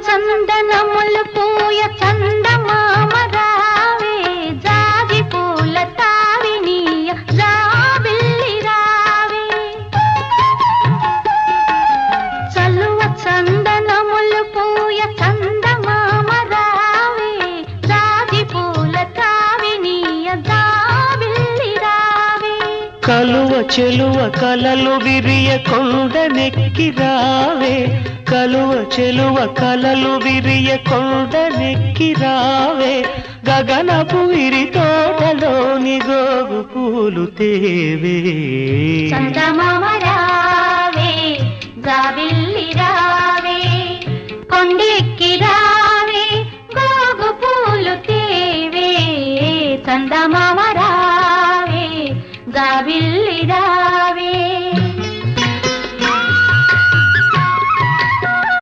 చందనములు పూయ చందమామ రావే జాజి పూల తావినీయ జాబిల్లి రావే చలువ చందనములు పూయ చందమామ రావే జాజి పూల తావినీయ జాబిల్లి రావే కలువ చెలువ కలలు విరియ కొండనెక్కి రావే కలువ చెలువ కలలు విరియ కొండనెక్కి రావే గగనపు విరి తోటలోని గోగు పూలు తేవే చందమామ రావే జాబిల్లి రావే